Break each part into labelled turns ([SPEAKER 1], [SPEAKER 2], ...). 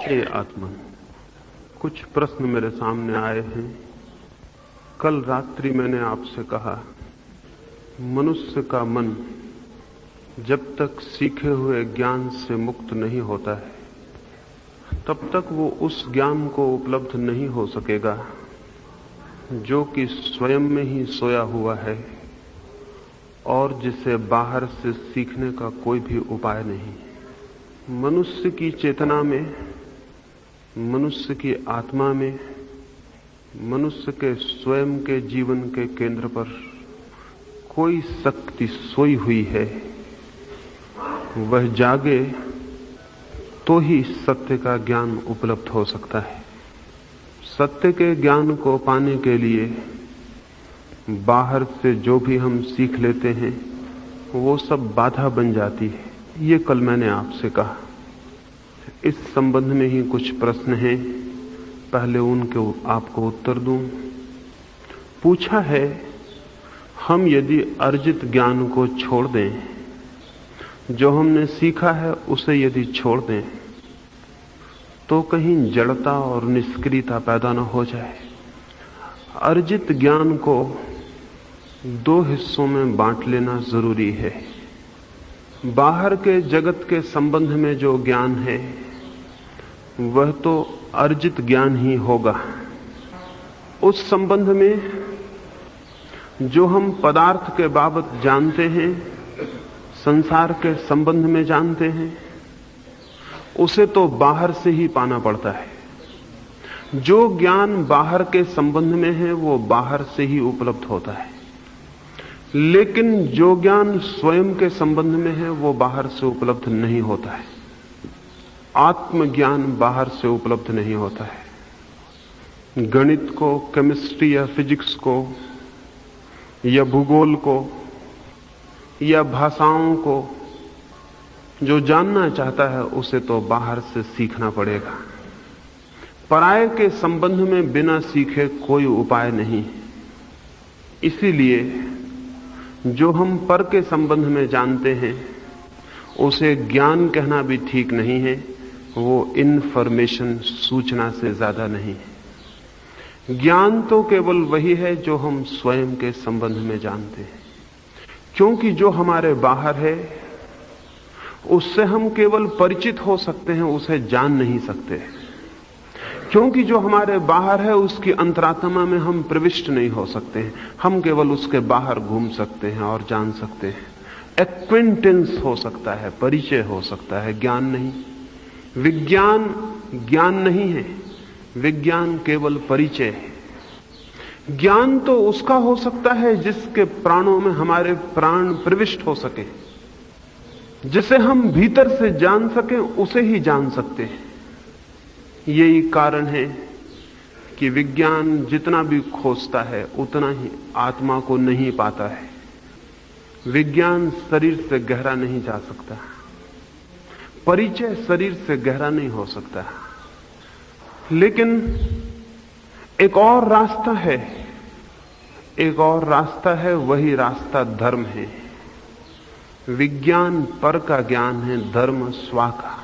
[SPEAKER 1] हे आत्मन, कुछ प्रश्न मेरे सामने आए हैं। कल रात्रि मैंने आपसे कहा, मनुष्य का मन जब तक सीखे हुए ज्ञान से मुक्त नहीं होता है तब तक वो उस ज्ञान को उपलब्ध नहीं हो सकेगा जो कि स्वयं में ही सोया हुआ है और जिसे बाहर से सीखने का कोई भी उपाय नहीं। मनुष्य की चेतना में, मनुष्य की आत्मा में, मनुष्य के स्वयं के जीवन के केंद्र पर कोई शक्ति सोई हुई है। वह जागे तो ही सत्य का ज्ञान उपलब्ध हो सकता है। सत्य के ज्ञान को पाने के लिए बाहर से जो भी हम सीख लेते हैं वो सब बाधा बन जाती है। ये कल मैंने आपसे कहा। इस संबंध में ही कुछ प्रश्न हैं, पहले उनके आपको उत्तर दूं। पूछा है, हम यदि अर्जित ज्ञान को छोड़ दें, जो हमने सीखा है उसे यदि छोड़ दें, तो कहीं जड़ता और निष्क्रियता पैदा न हो जाए। अर्जित ज्ञान को दो हिस्सों में बांट लेना जरूरी है। बाहर के जगत के संबंध में जो ज्ञान है वह तो अर्जित ज्ञान ही होगा। उस संबंध में जो हम पदार्थ के बाबत जानते हैं, संसार के संबंध में जानते हैं, उसे तो बाहर से ही पाना पड़ता है। जो ज्ञान बाहर के संबंध में है वो बाहर से ही उपलब्ध होता है, लेकिन जो ज्ञान स्वयं के संबंध में है वो बाहर से उपलब्ध नहीं होता है। आत्मज्ञान बाहर से उपलब्ध नहीं होता है। गणित को, केमिस्ट्री या फिजिक्स को या भूगोल को या भाषाओं को जो जानना चाहता है उसे तो बाहर से सीखना पड़ेगा। पराये के संबंध में बिना सीखे कोई उपाय नहीं। इसीलिए जो हम पर के संबंध में जानते हैं उसे ज्ञान कहना भी ठीक नहीं है। वो इन्फॉर्मेशन, सूचना से ज्यादा नहीं है। ज्ञान तो केवल वही है जो हम स्वयं के संबंध में जानते हैं, क्योंकि जो हमारे बाहर है उससे हम केवल परिचित हो सकते हैं, उसे जान नहीं सकते। क्योंकि जो हमारे बाहर है उसकी अंतरात्मा में हम प्रविष्ट नहीं हो सकते हैं। हम केवल उसके बाहर घूम सकते हैं और जान सकते हैं। एक्विंटेंस हो सकता है, परिचय हो सकता है, ज्ञान नहीं। विज्ञान ज्ञान नहीं है, विज्ञान केवल परिचय है। ज्ञान तो उसका हो सकता है जिसके प्राणों में हमारे प्राण प्रविष्ट हो सके, जिसे हम भीतर से जान सकें, उसे ही जान सकते हैं। यही कारण है कि विज्ञान जितना भी खोजता है उतना ही आत्मा को नहीं पाता है। विज्ञान शरीर से गहरा नहीं जा सकता, परिचय शरीर से गहरा नहीं हो सकता। लेकिन एक और रास्ता है, एक और रास्ता है, वही रास्ता धर्म है। विज्ञान पर का ज्ञान है, धर्म स्वा का।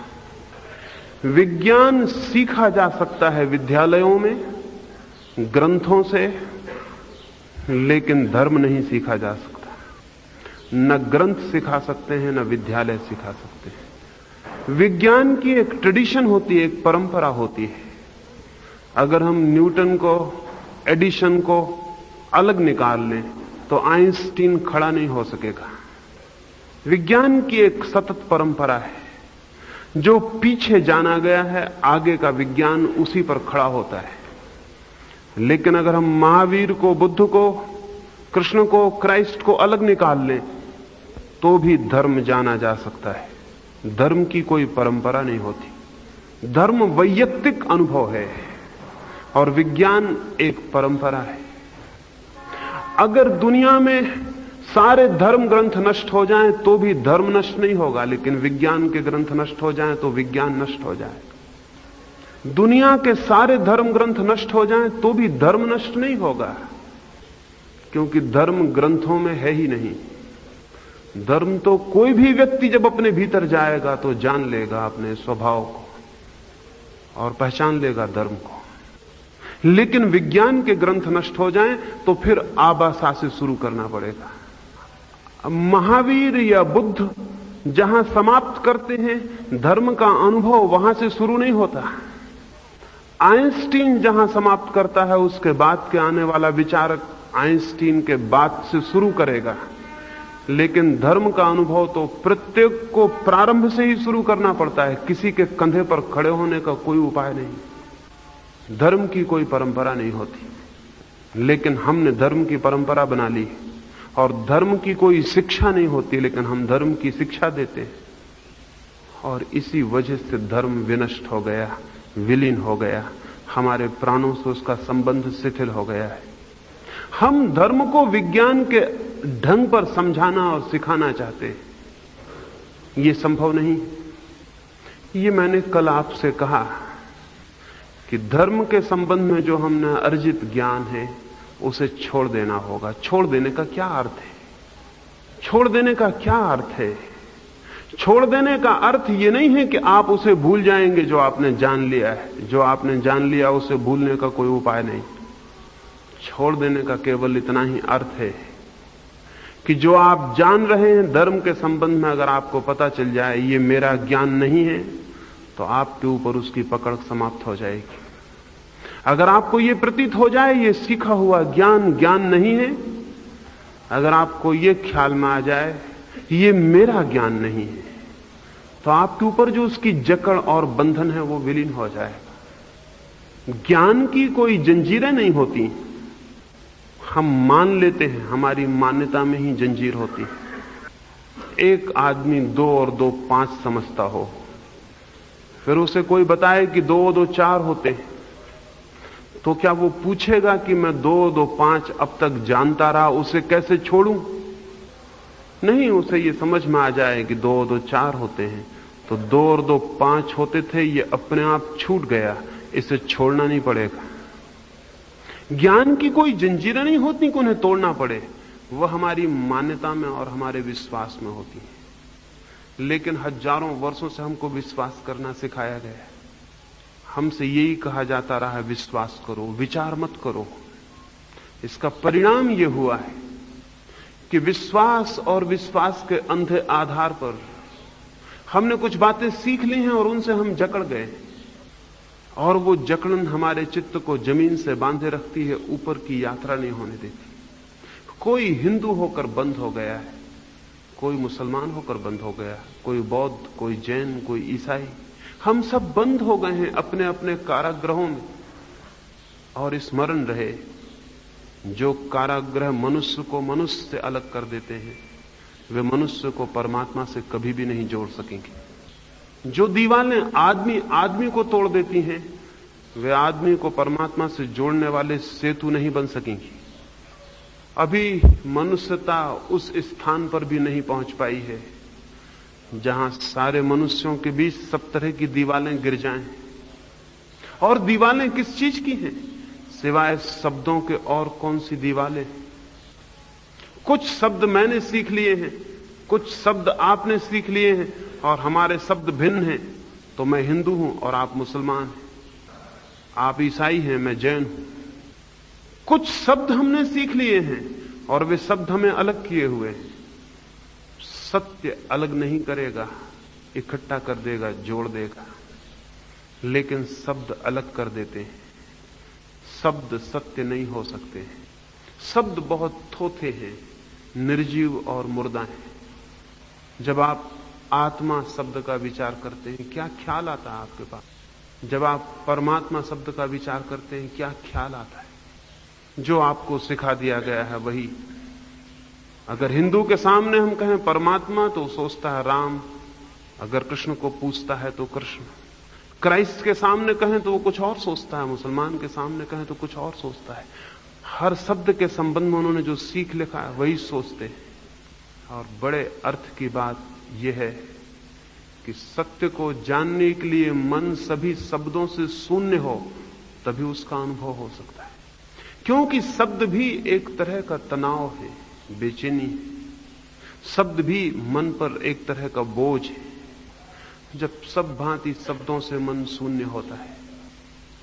[SPEAKER 1] विज्ञान सीखा जा सकता है विद्यालयों में, ग्रंथों से, लेकिन धर्म नहीं सीखा जा सकता। न ग्रंथ सिखा सकते हैं, न विद्यालय सिखा सकते हैं। विज्ञान की एक ट्रेडिशन होती है, एक परंपरा होती है। अगर हम न्यूटन को, एडिशन को अलग निकाल लें तो आइंस्टीन खड़ा नहीं हो सकेगा। विज्ञान की एक सतत परंपरा है, जो पीछे जाना गया है, आगे का विज्ञान उसी पर खड़ा होता है। लेकिन अगर हम महावीर को, बुद्ध को, कृष्ण को, क्राइस्ट को अलग निकाल लें तो भी धर्म जाना जा सकता है। धर्म की कोई परंपरा नहीं होती। धर्म वैयक्तिक अनुभव है और विज्ञान एक परंपरा है। अगर दुनिया में सारे धर्म ग्रंथ नष्ट हो जाएं तो भी धर्म नष्ट नहीं होगा, लेकिन विज्ञान के ग्रंथ नष्ट हो जाएं तो विज्ञान नष्ट हो जाएगा। दुनिया के सारे धर्म ग्रंथ नष्ट हो जाएं तो भी धर्म नष्ट नहीं होगा, क्योंकि धर्म ग्रंथों में है ही नहीं। धर्म तो कोई भी व्यक्ति जब अपने भीतर जाएगा तो जान लेगा अपने स्वभाव को। और पहचान लेगा धर्म को। लेकिन विज्ञान के ग्रंथ नष्ट हो जाएं तो फिर आबासा से शुरू करना पड़ेगा। महावीर या बुद्ध जहां समाप्त करते हैं धर्म का अनुभव, वहां से शुरू नहीं होता। आइंस्टीन जहां समाप्त करता है उसके बाद के आने वाला विचारक आइंस्टीन के बाद से शुरू करेगा। लेकिन धर्म का अनुभव तो प्रत्येक को प्रारंभ से ही शुरू करना पड़ता है। किसी के कंधे पर खड़े होने का कोई उपाय नहीं। धर्म की कोई परंपरा नहीं होती, लेकिन हमने धर्म की परंपरा बना ली। और धर्म की कोई शिक्षा नहीं होती, लेकिन हम धर्म की शिक्षा देते हैं। और इसी वजह से धर्म विनष्ट हो गया, विलीन हो गया, हमारे प्राणों से उसका संबंध शिथिल हो गया है। हम धर्म को विज्ञान के ढंग पर समझाना और सिखाना चाहते हैं, यह संभव नहीं। ये मैंने कल आपसे कहा कि धर्म के संबंध में जो हमने अर्जित ज्ञान है उसे छोड़ देना होगा। छोड़ देने का क्या अर्थ है? छोड़ देने का क्या अर्थ है? छोड़ देने का अर्थ यह नहीं है कि आप उसे भूल जाएंगे जो आपने जान लिया है। जो आपने जान लिया उसे भूलने का कोई उपाय नहीं। छोड़ देने का केवल इतना ही अर्थ है कि जो आप जान रहे हैं धर्म के संबंध में, अगर आपको पता चल जाए ये मेरा ज्ञान नहीं है, तो आपके ऊपर उसकी पकड़ समाप्त हो जाएगी। अगर आपको ये प्रतीत हो जाए ये सीखा हुआ ज्ञान ज्ञान नहीं है, अगर आपको ये ख्याल में आ जाए ये मेरा ज्ञान नहीं है, तो आपके ऊपर जो उसकी जकड़ और बंधन है वो विलीन हो जाएगा। ज्ञान की कोई जंजीरें नहीं होती, हम मान लेते हैं, हमारी मान्यता में ही जंजीर होती है। एक आदमी 2 और 2 5 समझता हो, फिर उसे कोई बताए कि 2 और 2 4 होते हैं, तो क्या वो पूछेगा कि मैं 2 और 2 5 अब तक जानता रहा, उसे कैसे छोड़ूं? नहीं, उसे ये समझ में आ जाए कि 2 और 2 4 होते हैं, तो 2 और 2 5 होते थे, ये अपने आप छूट गया, इसे छोड़ना नहीं पड़ेगा। ज्ञान की कोई जंजीरें नहीं होती कि उन्हें तोड़ना पड़े, वह हमारी मान्यता में और हमारे विश्वास में होती है। लेकिन हजारों वर्षों से हमको विश्वास करना सिखाया गया है। हमसे यही कहा जाता रहा है, विश्वास करो, विचार मत करो। इसका परिणाम यह हुआ है कि विश्वास और विश्वास के अंधे आधार पर हमने कुछ बातें सीख ली हैं और उनसे हम जकड़ गए, और वो जकड़न हमारे चित्त को जमीन से बांधे रखती है, ऊपर की यात्रा नहीं होने देती। कोई हिंदू होकर बंद हो गया है, कोई मुसलमान होकर बंद हो गया, कोई बौद्ध, कोई जैन, कोई ईसाई, हम सब बंद हो गए हैं अपने अपने कारागृहों में। और स्मरण रहे, जो कारागृह मनुष्य को मनुष्य से अलग कर देते हैं, वे मनुष्य को परमात्मा से कभी भी नहीं जोड़ सकेंगे। जो दीवारें आदमी आदमी को तोड़ देती हैं, वे आदमी को परमात्मा से जोड़ने वाले सेतु नहीं बन सकेंगी। अभी मनुष्यता उस स्थान पर भी नहीं पहुंच पाई है जहां सारे मनुष्यों के बीच सब तरह की दीवारें गिर जाएं। और दीवारें किस चीज की हैं सिवाय शब्दों के? और कौन सी दीवारें? कुछ शब्द मैंने सीख लिए हैं, कुछ शब्द आपने सीख लिए हैं, और हमारे शब्द भिन्न हैं। तो मैं हिंदू हूं और आप मुसलमान हैं, आप ईसाई हैं, मैं जैन हूं। कुछ शब्द हमने सीख लिए हैं और वे शब्द हमें अलग किए हुए हैं। सत्य अलग नहीं करेगा, इकट्ठा कर देगा, जोड़ देगा, लेकिन शब्द अलग कर देते हैं। शब्द सत्य नहीं हो सकते हैं। शब्द बहुत थोथे हैं, निर्जीव और मुर्दा हैं। जब आप आत्मा शब्द का विचार करते हैं, क्या ख्याल आता है आपके पास? जब आप परमात्मा शब्द का विचार करते हैं, क्या ख्याल आता है? जो आपको सिखा दिया गया है वही। अगर हिंदू के सामने हम कहें परमात्मा, तो सोचता है राम। अगर कृष्ण को पूछता है तो कृष्ण। क्राइस्ट के सामने कहें तो वो कुछ और सोचता है, मुसलमान के सामने कहें तो कुछ और सोचता है। हर शब्द के संबंध में उन्होंने जो सीख लिखा है वही सोचते हैं। और बड़े अर्थ की बात यह है कि सत्य को जानने के लिए मन सभी शब्दों से शून्य हो, तभी उसका अनुभव हो सकता है। क्योंकि शब्द भी एक तरह का तनाव है, बेचैनी है। शब्द भी मन पर एक तरह का बोझ है। जब सब भांति शब्दों से मन शून्य होता है,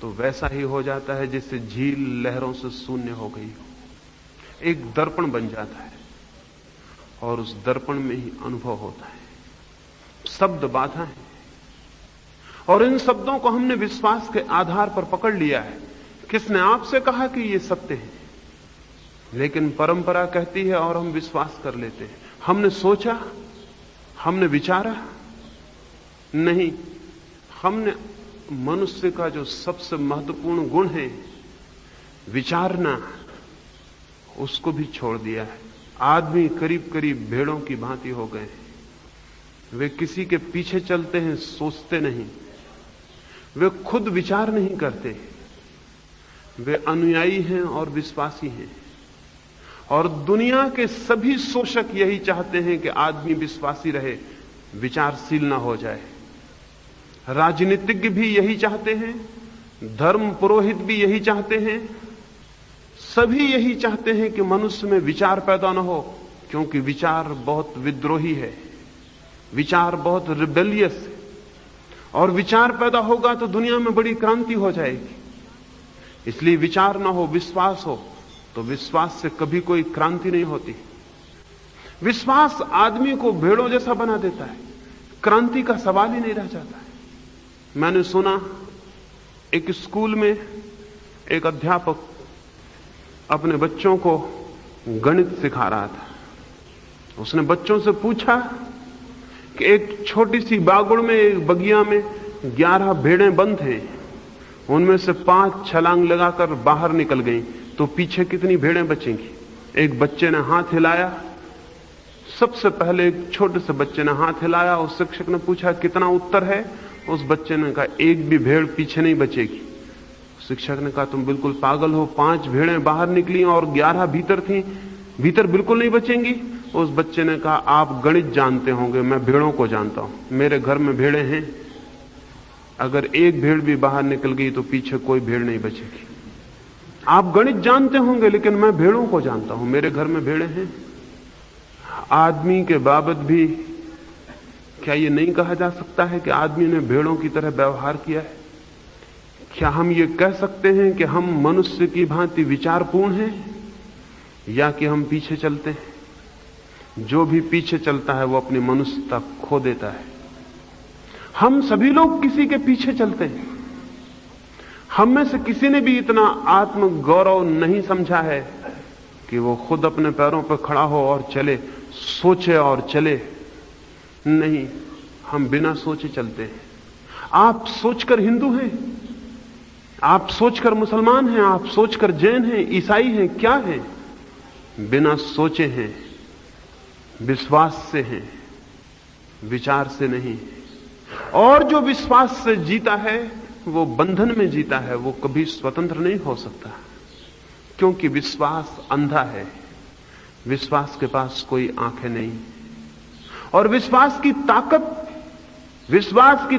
[SPEAKER 1] तो वैसा ही हो जाता है जैसे झील लहरों से शून्य हो गई हो। एक दर्पण बन जाता है और उस दर्पण में ही अनुभव होता है। शब्द बाधा है और इन शब्दों को हमने विश्वास के आधार पर पकड़ लिया है। किसने आपसे कहा कि ये सत्य है? लेकिन परंपरा कहती है और हम विश्वास कर लेते हैं। हमने सोचा, हमने विचारा नहीं। हमने मनुष्य का जो सबसे महत्वपूर्ण गुण है, विचारना, उसको भी छोड़ दिया है। आदमी करीब करीब भेड़ों की भांति हो गए हैं। वे किसी के पीछे चलते हैं, सोचते नहीं। वे खुद विचार नहीं करते। वे अनुयायी हैं और विश्वासी हैं। और दुनिया के सभी शोषक यही चाहते हैं कि आदमी विश्वासी रहे, विचारशील ना हो जाए। राजनीतिज्ञ भी यही चाहते हैं, धर्म पुरोहित भी यही चाहते हैं, सभी यही चाहते हैं कि मनुष्य में विचार पैदा न हो, क्योंकि विचार बहुत विद्रोही है, विचार बहुत रिबेलियस है। और विचार पैदा होगा तो दुनिया में बड़ी क्रांति हो जाएगी। इसलिए विचार ना हो, विश्वास हो, तो विश्वास से कभी कोई क्रांति नहीं होती। विश्वास आदमी को भेड़ों जैसा बना देता है, क्रांति का सवाल ही नहीं रह जाता है। मैंने सुना एक स्कूल में एक अध्यापक अपने बच्चों को गणित सिखा रहा था। उसने बच्चों से पूछा कि एक छोटी सी बागुड़ में, एक बगिया में 11 भेड़ें बंद हैं, उनमें से 5 छलांग लगाकर बाहर निकल गईं, तो पीछे कितनी भेड़ें बचेंगी? एक बच्चे ने हाथ हिलाया। सबसे पहले एक छोटे से बच्चे ने हाथ हिलाया। उस शिक्षक ने पूछा कितना उत्तर है? उस बच्चे ने कहा एक भी भेड़ पीछे नहीं बचेगी। शिक्षक ने कहा तुम बिल्कुल पागल हो, 5 भेड़ें बाहर निकली और 11 भीतर थीं, भीतर बिल्कुल नहीं बचेंगी। उस बच्चे ने कहा आप गणित जानते होंगे, मैं भेड़ों को जानता हूं। मेरे घर में भेड़ें हैं, अगर एक भेड़ भी बाहर निकल गई तो पीछे कोई भेड़ नहीं बचेगी। आप गणित जानते होंगे, लेकिन मैं भेड़ों को जानता हूं, मेरे घर में भेड़ें हैं। आदमी के बाबत भी क्या ये नहीं कहा जा सकता है कि आदमी ने भेड़ों की तरह व्यवहार किया है? क्या हम ये कह सकते हैं कि हम मनुष्य की भांति विचारपूर्ण हैं, या कि हम पीछे चलते हैं? जो भी पीछे चलता है वो अपनी मनुष्यता खो देता है। हम सभी लोग किसी के पीछे चलते हैं। हम में से किसी ने भी इतना आत्म गौरव नहीं समझा है कि वो खुद अपने पैरों पर खड़ा हो और चले, सोचे और चले। नहीं, हम बिना सोचे चलते हैं। आप सोचकर हिंदू हैं, आप सोचकर मुसलमान हैं, आप सोचकर जैन हैं, ईसाई हैं, क्या हैं? बिना सोचे हैं, विश्वास से हैं, विचार से नहीं। और जो विश्वास से जीता है वो बंधन में जीता है, वो कभी स्वतंत्र नहीं हो सकता, क्योंकि विश्वास अंधा है। विश्वास के पास कोई आंखें नहीं। और विश्वास की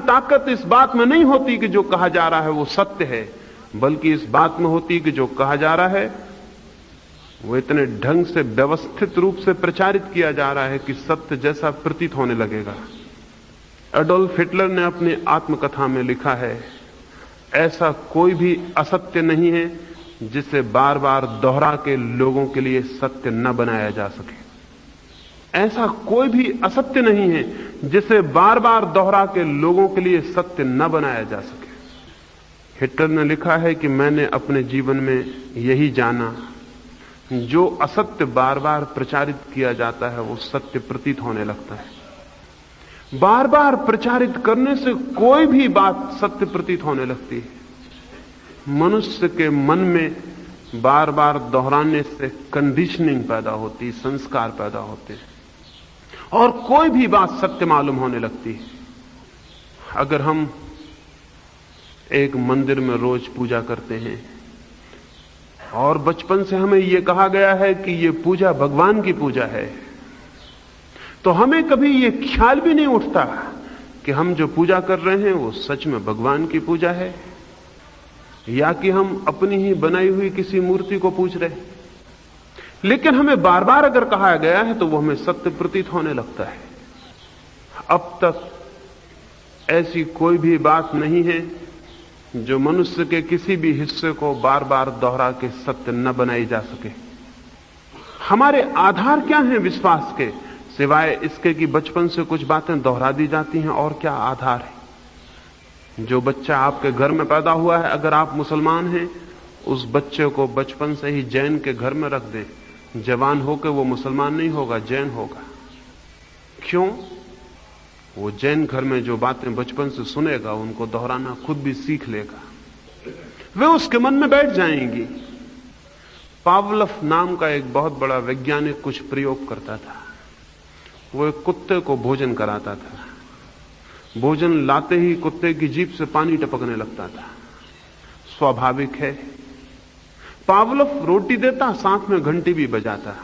[SPEAKER 1] ताकत इस बात में नहीं होती कि जो कहा जा रहा है वो सत्य है, बल्कि इस बात में होती कि जो कहा जा रहा है वो इतने ढंग से व्यवस्थित रूप से प्रचारित किया जा रहा है कि सत्य जैसा प्रतीत होने लगेगा। एडोल्फ हिटलर ने अपनी आत्मकथा में लिखा है, ऐसा कोई भी असत्य नहीं है जिसे बार बार दोहरा के लोगों के लिए सत्य न बनाया जा सके। ऐसा कोई भी असत्य नहीं है जिसे बार बार दोहरा के लोगों के लिए सत्य न बनाया जा सके। हिटलर ने लिखा है कि मैंने अपने जीवन में यही जाना, जो असत्य बार बार प्रचारित किया जाता है वो सत्य प्रतीत होने लगता है। बार बार प्रचारित करने से कोई भी बात सत्य प्रतीत होने लगती है। मनुष्य के मन में बार बार दोहराने से कंडीशनिंग पैदा होती, संस्कार पैदा होते हैं और कोई भी बात सत्य मालूम होने लगती है। अगर हम एक मंदिर में रोज पूजा करते हैं और बचपन से हमें यह कहा गया है कि यह पूजा भगवान की पूजा है, तो हमें कभी यह ख्याल भी नहीं उठता कि हम जो पूजा कर रहे हैं वो सच में भगवान की पूजा है या कि हम अपनी ही बनाई हुई किसी मूर्ति को पूज रहे हैं। लेकिन हमें बार बार अगर कहा गया है तो वो हमें सत्य प्रतीत होने लगता है। अब तक ऐसी कोई भी बात नहीं है जो मनुष्य के किसी भी हिस्से को बार बार दोहरा के सत्य न बनाई जा सके। हमारे आधार क्या हैं विश्वास के, सिवाय इसके कि बचपन से कुछ बातें दोहरा दी जाती हैं, और क्या आधार है? जो बच्चा आपके घर में पैदा हुआ है, अगर आप मुसलमान हैं, उस बच्चे को बचपन से ही जैन के घर में रख दें, जवान होकर वो मुसलमान नहीं होगा, जैन होगा। क्यों? वो जैन घर में जो बातें बचपन से सुनेगा, उनको दोहराना खुद भी सीख लेगा, वे उसके मन में बैठ जाएंगी। पावलोव नाम का एक बहुत बड़ा वैज्ञानिक कुछ प्रयोग करता था। वो एक कुत्ते को भोजन कराता था। भोजन लाते ही कुत्ते की जीभ से पानी टपकने लगता था। स्वाभाविक है। पावलोव रोटी देता, साथ में घंटी भी बजाता।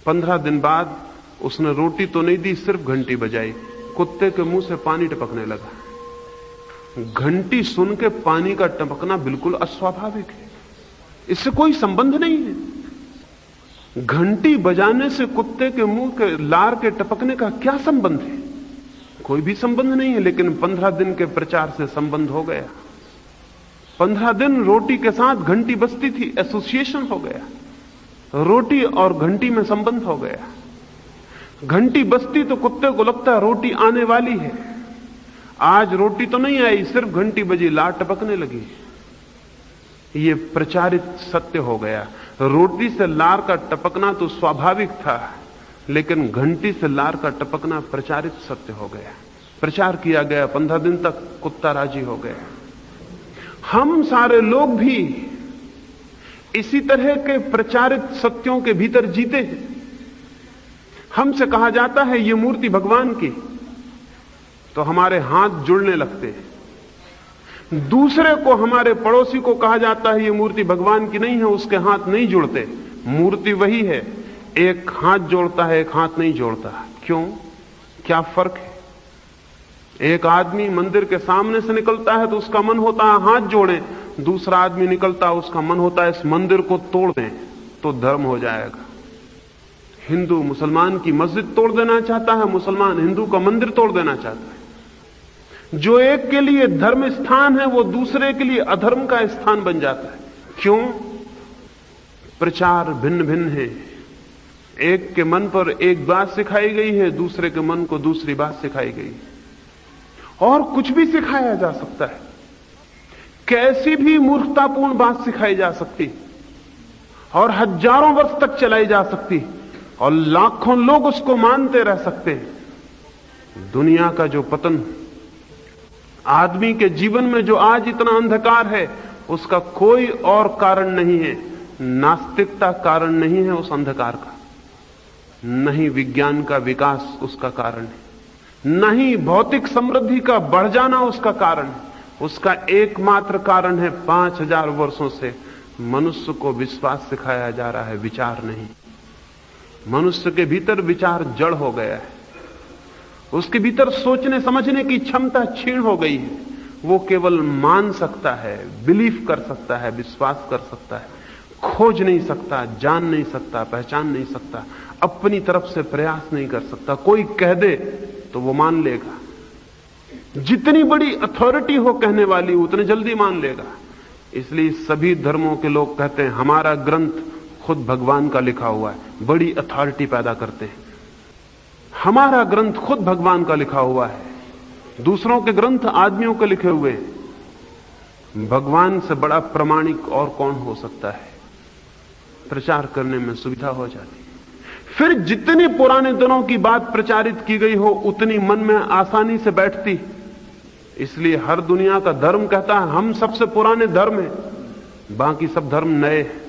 [SPEAKER 1] 15 दिन बाद उसने रोटी तो नहीं दी, सिर्फ घंटी बजाई। कुत्ते के मुंह से पानी टपकने लगा। घंटी सुन के पानी का टपकना बिल्कुल अस्वाभाविक है, इससे कोई संबंध नहीं है। घंटी बजाने से कुत्ते के मुंह के लार के टपकने का क्या संबंध है? कोई भी संबंध नहीं है। लेकिन 15 दिन के प्रचार से संबंध हो गया। 15 दिन रोटी के साथ घंटी बजती थी, एसोसिएशन हो गया। रोटी और घंटी में संबंध हो गया। घंटी बजती तो कुत्ते को लगता है रोटी आने वाली है। आज रोटी तो नहीं आई, सिर्फ घंटी बजी, लार टपकने लगी। ये प्रचारित सत्य हो गया। रोटी से लार का टपकना तो स्वाभाविक था, लेकिन घंटी से लार का टपकना प्रचारित सत्य हो गया। प्रचार किया गया, 15 दिन तक कुत्ता राजी हो गया। हम सारे लोग भी इसी तरह के प्रचारित सत्यों के भीतर जीते हैं। हमसे कहा जाता है ये मूर्ति भगवान की, तो हमारे हाथ जुड़ने लगते हैं। दूसरे को, हमारे पड़ोसी को कहा जाता है ये मूर्ति भगवान की नहीं है, उसके हाथ नहीं जुड़ते। मूर्ति वही है, एक हाथ जोड़ता है, एक हाथ नहीं जोड़ता। क्यों? क्या फर्क है? एक आदमी मंदिर के सामने से निकलता है तो उसका मन होता है हाथ जोड़ें, दूसरा आदमी निकलता है उसका मन होता है इस मंदिर को तोड़ दें तो धर्म हो जाएगा। हिंदू मुसलमान की मस्जिद तोड़ देना चाहता है, मुसलमान हिंदू का मंदिर तोड़ देना चाहता है। जो एक के लिए धर्म स्थान है वो दूसरे के लिए अधर्म का स्थान बन जाता है। क्यों? प्रचार भिन्न भिन्न है। एक के मन पर एक बात सिखाई गई है, दूसरे के मन को दूसरी बात सिखाई गई। और कुछ भी सिखाया जा सकता है, कैसी भी मूर्खतापूर्ण बात सिखाई जा सकती और हजारों वर्ष तक चलाई जा सकती और लाखों लोग उसको मानते रह सकते हैं। दुनिया का जो पतन, आदमी के जीवन में जो आज इतना अंधकार है, उसका कोई और कारण नहीं है। नास्तिकता कारण नहीं है उस अंधकार का, नहीं विज्ञान का विकास उसका कारण है, नहीं भौतिक समृद्धि का बढ़ जाना उसका कारण है। उसका एकमात्र कारण है 5000 वर्षों से मनुष्य को विश्वास सिखाया जा रहा है, विचार नहीं। मनुष्य के भीतर विचार जड़ हो गया है, उसके भीतर सोचने समझने की क्षमता क्षीण हो गई है। वो केवल मान सकता है, बिलीव कर सकता है, विश्वास कर सकता है, खोज नहीं सकता, जान नहीं सकता, पहचान नहीं सकता, अपनी तरफ से प्रयास नहीं कर सकता। कोई कह दे तो वो मान लेगा, जितनी बड़ी अथॉरिटी हो कहने वाली उतने जल्दी मान लेगा। इसलिए सभी धर्मों के लोग कहते हैं हमारा ग्रंथ खुद भगवान का लिखा हुआ है, बड़ी अथॉरिटी पैदा करते हैं। हमारा ग्रंथ खुद भगवान का लिखा हुआ है, दूसरों के ग्रंथ आदमियों के लिखे हुए हैं। भगवान से बड़ा प्रमाणिक और कौन हो सकता है? प्रचार करने में सुविधा हो जाती। फिर जितनी पुराने दिनों की बात प्रचारित की गई हो उतनी मन में आसानी से बैठती। इसलिए हर दुनिया का धर्म कहता है हम सबसे पुराने धर्म हैं, बाकी सब धर्म नए हैं।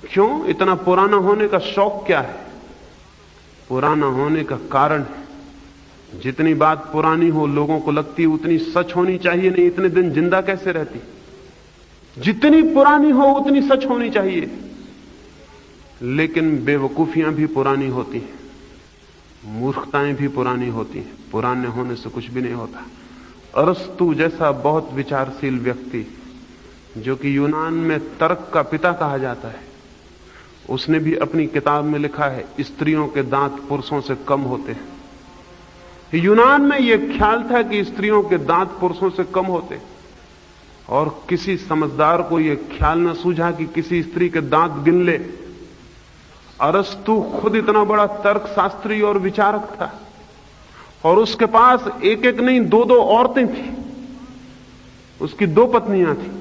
[SPEAKER 1] क्यों? इतना पुराना होने का शौक क्या है? पुराना होने का कारण है, जितनी बात पुरानी हो लोगों को लगती उतनी सच होनी चाहिए, नहीं इतने दिन जिंदा कैसे रहती। जितनी पुरानी हो उतनी सच होनी चाहिए। लेकिन बेवकूफियां भी पुरानी होती हैं, मूर्खताएं भी पुरानी होती हैं। पुराने होने से कुछ भी नहीं होता। अरस्तु जैसा बहुत विचारशील व्यक्ति, जो कि यूनान में तर्क का पिता कहा जाता है, उसने भी अपनी किताब में लिखा है स्त्रियों के दांत पुरुषों से कम होते हैं। यूनान में यह ख्याल था कि स्त्रियों के दांत पुरुषों से कम होते, और किसी समझदार को यह ख्याल न सूझा कि किसी स्त्री के दांत गिन ले। अरस्तु खुद इतना बड़ा तर्कशास्त्री और विचारक था, और उसके पास एक एक नहीं 2-2 औरतें थी, उसकी 2 पत्नियां थी,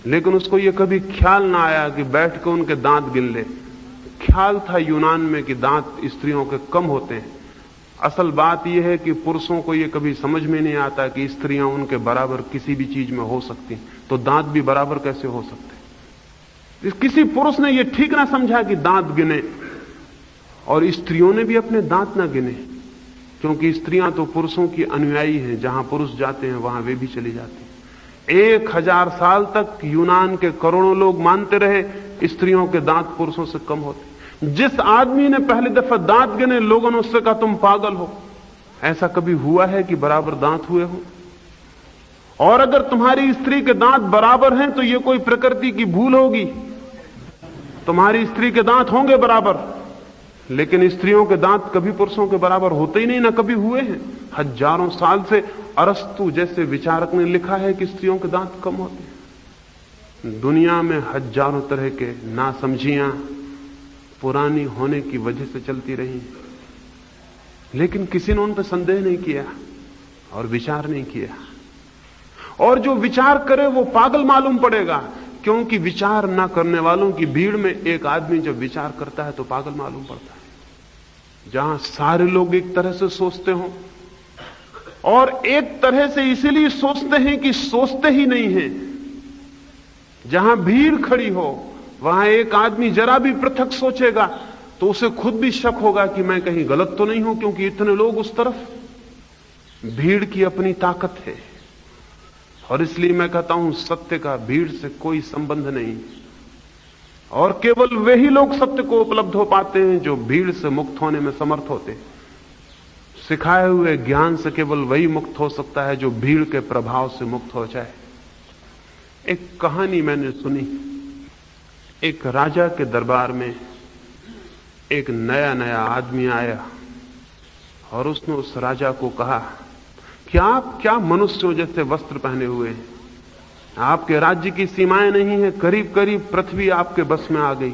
[SPEAKER 1] लेकिन उसको यह कभी ख्याल ना आया कि बैठ के उनके दांत गिन ले। ख्याल था यूनान में कि दांत स्त्रियों के कम होते हैं। असल बात यह है कि पुरुषों को यह कभी समझ में नहीं आता कि स्त्रियां उनके बराबर किसी भी चीज में हो सकती, तो दांत भी बराबर कैसे हो सकते। किसी पुरुष ने यह ठीक ना समझा कि दांत गिने, और स्त्रियों ने भी अपने दांत ना गिने, क्योंकि स्त्रियां तो पुरुषों की अनुयायी हैं, जहां पुरुष जाते हैं वहां वे भी चली जाती हैं। 1000 साल तक यूनान के करोड़ों लोग मानते रहे स्त्रियों के दांत पुरुषों से कम होते। जिस आदमी ने पहली दफा दांत गिने, लोगों ने उससे कहा तुम पागल हो। ऐसा कभी हुआ है कि बराबर दांत हुए हो? और अगर तुम्हारी स्त्री के दांत बराबर हैं तो यह कोई प्रकृति की भूल होगी। तुम्हारी स्त्री के दांत होंगे बराबर, लेकिन स्त्रियों के दांत कभी पुरुषों के बराबर होते ही नहीं, ना कभी हुए हैं। हजारों साल से अरस्तु जैसे विचारक ने लिखा है कि स्त्रियों के दांत कम होते हैं। दुनिया में हजारों तरह के नासमझियां पुरानी होने की वजह से चलती रही, लेकिन किसी ने उन पर संदेह नहीं किया और विचार नहीं किया। और जो विचार करे वो पागल मालूम पड़ेगा, क्योंकि विचार ना करने वालों की भीड़ में एक आदमी जब विचार करता है तो पागल मालूम पड़ता है। जहां सारे लोग एक तरह से सोचते हों, और एक तरह से इसीलिए सोचते हैं कि सोचते ही नहीं हैं। जहां भीड़ खड़ी हो वहां एक आदमी जरा भी पृथक सोचेगा तो उसे खुद भी शक होगा कि मैं कहीं गलत तो नहीं हूं, क्योंकि इतने लोग उस तरफ। भीड़ की अपनी ताकत है, और इसलिए मैं कहता हूं सत्य का भीड़ से कोई संबंध नहीं, और केवल वे ही लोग सत्य को उपलब्ध हो पाते हैं जो भीड़ से मुक्त होने में समर्थ होते। सिखाए हुए ज्ञान से केवल वही मुक्त हो सकता है जो भीड़ के प्रभाव से मुक्त हो जाए। एक कहानी मैंने सुनी। एक राजा के दरबार में एक नया आदमी आया, और उसने उस राजा को कहा कि आप क्या मनुष्यों जैसे वस्त्र पहने हुए हैं, आपके राज्य की सीमाएं नहीं है, करीब करीब पृथ्वी आपके बस में आ गई,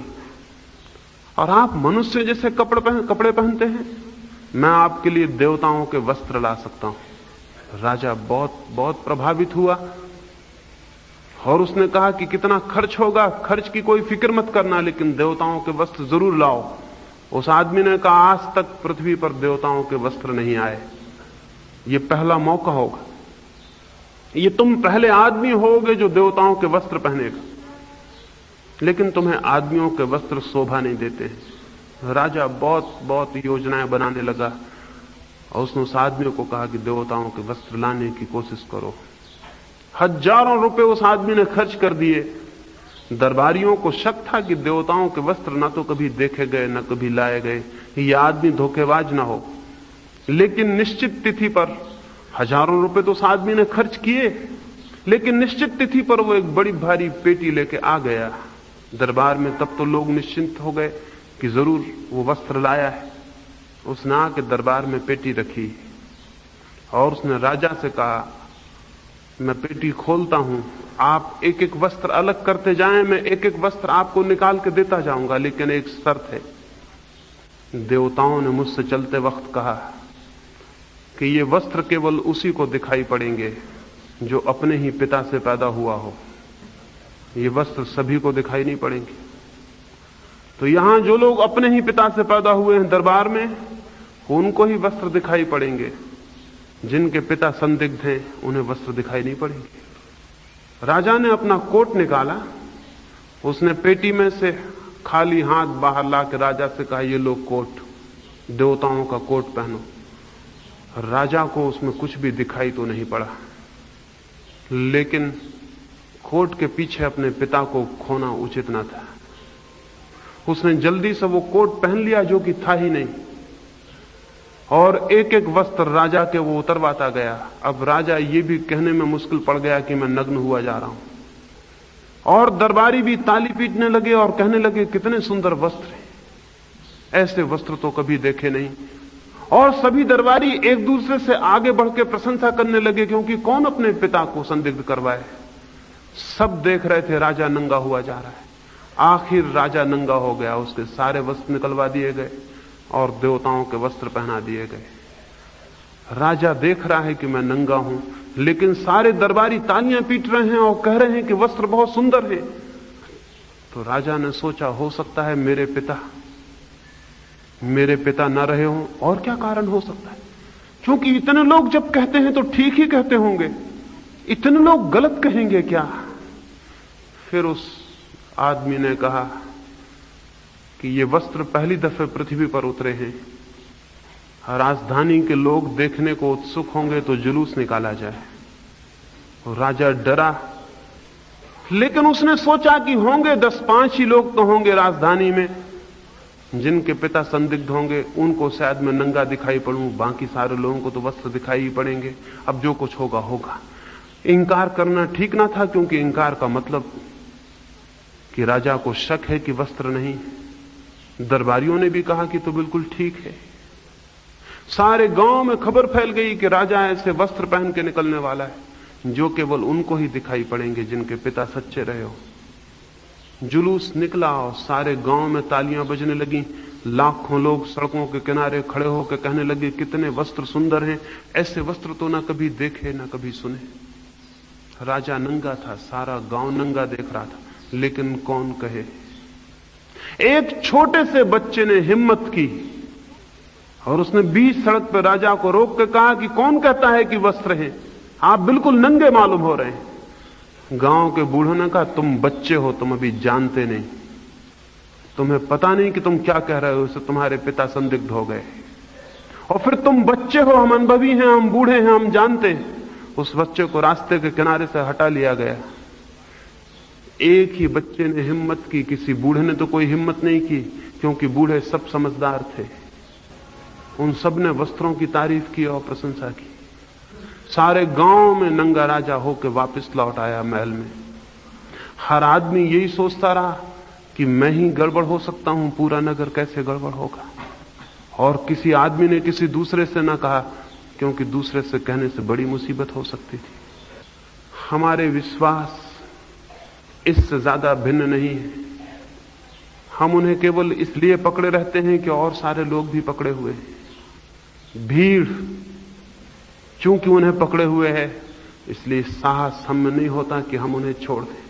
[SPEAKER 1] और आप मनुष्य जैसे कपड़े पहनते हैं। मैं आपके लिए देवताओं के वस्त्र ला सकता हूं। राजा बहुत प्रभावित हुआ, और उसने कहा कि कितना खर्च होगा? खर्च की कोई फिक्र मत करना, लेकिन देवताओं के वस्त्र जरूर लाओ। उस आदमी ने कहा आज तक पृथ्वी पर देवताओं के वस्त्र नहीं आए, ये पहला मौका होगा, ये तुम पहले आदमी होगे जो देवताओं के वस्त्र पहनेगा। लेकिन तुम्हें आदमियों के वस्त्र शोभा नहीं देते हैं। राजा बहुत योजनाएं बनाने लगा, और उसने उस आदमी को कहा कि देवताओं के वस्त्र लाने की कोशिश करो। हजारों रुपए उस आदमी ने खर्च कर दिए। दरबारियों को शक था कि देवताओं के वस्त्र ना तो कभी देखे गए ना कभी लाए गए, ये आदमी धोखेबाज ना हो। लेकिन निश्चित तिथि पर हजारों रुपए तो उस आदमी ने खर्च किए, लेकिन निश्चित तिथि पर वो एक बड़ी भारी पेटी लेके आ गया दरबार में। तब तो लोग निश्चिंत हो गए कि जरूर वो वस्त्र लाया है। उसने आके दरबार में पेटी रखी, और उसने राजा से कहा मैं पेटी खोलता हूं, आप एक एक वस्त्र अलग करते जाएं, मैं एक एक वस्त्र आपको निकाल के देता जाऊंगा, लेकिन एक शर्त है। देवताओं ने मुझसे चलते वक्त कहा कि ये वस्त्र केवल उसी को दिखाई पड़ेंगे जो अपने ही पिता से पैदा हुआ हो, ये वस्त्र सभी को दिखाई नहीं पड़ेंगे। तो यहां जो लोग अपने ही पिता से पैदा हुए हैं दरबार में, उनको ही वस्त्र दिखाई पड़ेंगे। जिनके पिता संदिग्ध हैं उन्हें वस्त्र दिखाई नहीं पड़ेंगे। राजा ने अपना कोट निकाला, उसने पेटी में से खाली हाथ बाहर ला के राजा से कहा ये लो कोट, देवताओं का कोट पहनो। राजा को उसमें कुछ भी दिखाई तो नहीं पड़ा, लेकिन कोट के पीछे अपने पिता को खोना उचित न था। उसने जल्दी से वो कोट पहन लिया जो कि था ही नहीं, और एक एक वस्त्र राजा के वो उतरवाता गया। अब राजा ये भी कहने में मुश्किल पड़ गया कि मैं नग्न हुआ जा रहा हूं। और दरबारी भी ताली पीटने लगे और कहने लगे कितने सुंदर वस्त्र हैं, ऐसे वस्त्र तो कभी देखे नहीं। और सभी दरबारी एक दूसरे से आगे बढ़ के प्रशंसा करने लगे, क्योंकि कौन अपने पिता को संदिग्ध करवाए। सब देख रहे थे राजा नंगा हुआ जा रहा है। आखिर राजा नंगा हो गया, उसके सारे वस्त्र निकलवा दिए गए और देवताओं के वस्त्र पहना दिए गए। राजा देख रहा है कि मैं नंगा हूं, लेकिन सारे दरबारी तालियां पीट रहे हैं और कह रहे हैं कि वस्त्र बहुत सुंदर है। तो राजा ने सोचा, हो सकता है मेरे पिता न रहे हों, और क्या कारण हो सकता है, क्योंकि इतने लोग जब कहते हैं तो ठीक ही कहते होंगे, इतने लोग गलत कहेंगे क्या। फिर उस आदमी ने कहा कि ये वस्त्र पहली दफे पृथ्वी पर उतरे हैं, राजधानी के लोग देखने को उत्सुक होंगे तो जुलूस निकाला जाए। और राजा डरा, लेकिन उसने सोचा कि होंगे 10-5 ही लोग तो होंगे राजधानी में जिनके पिता संदिग्ध होंगे, उनको शायद मैं नंगा दिखाई पड़ूं, बाकी सारे लोगों को तो वस्त्र दिखाई ही पड़ेंगे। अब जो कुछ होगा होगा। इंकार करना ठीक ना था, क्योंकि इंकार का मतलब कि राजा को शक है कि वस्त्र नहीं। दरबारियों ने भी कहा कि तो बिल्कुल ठीक है। सारे गांव में खबर फैल गई कि राजा ऐसे वस्त्र पहन के निकलने वाला है जो केवल उनको ही दिखाई पड़ेंगे जिनके पिता सच्चे रहे हो। जुलूस निकला और सारे गांव में तालियां बजने लगी। लाखों लोग सड़कों के किनारे खड़े होकर कहने लगे, कितने वस्त्र सुंदर हैं, ऐसे वस्त्र तो ना कभी देखे ना कभी सुने। राजा नंगा था, सारा गांव नंगा देख रहा था, लेकिन कौन कहे। एक छोटे से बच्चे ने हिम्मत की और उसने बीच सड़क पर राजा को रोक कर कहा कि कौन कहता है कि वस्त्र हैं, आप बिल्कुल नंगे मालूम हो रहे हैं। गांव के बूढ़ों ने कहा, तुम बच्चे हो, तुम अभी जानते नहीं, तुम्हें पता नहीं कि तुम क्या कह रहे हो, इससे तुम्हारे पिता संदिग्ध हो गए। और फिर तुम बच्चे हो, हम अनुभवी हैं, हम बूढ़े हैं, हम जानते हैं। उस बच्चे को रास्ते के किनारे से हटा लिया गया। एक ही बच्चे ने हिम्मत की, किसी बूढ़े ने तो कोई हिम्मत नहीं की, क्योंकि बूढ़े सब समझदार थे। उन सब ने वस्त्रों की तारीफ की और प्रशंसा की। सारे गांव में नंगा राजा होकर वापस लौट आया महल में। हर आदमी यही सोचता रहा कि मैं ही गड़बड़ हो सकता हूं, पूरा नगर कैसे गड़बड़ होगा। और किसी आदमी ने किसी दूसरे से ना कहा, क्योंकि दूसरे से कहने से बड़ी मुसीबत हो सकती थी। हमारे विश्वास इससे ज्यादा भिन्न नहीं है। हम उन्हें केवल इसलिए पकड़े रहते हैं कि और सारे लोग भी पकड़े हुए हैं। भीड़ चूंकि उन्हें पकड़े हुए है, इसलिए साहस हम में नहीं होता कि हम उन्हें छोड़ दें।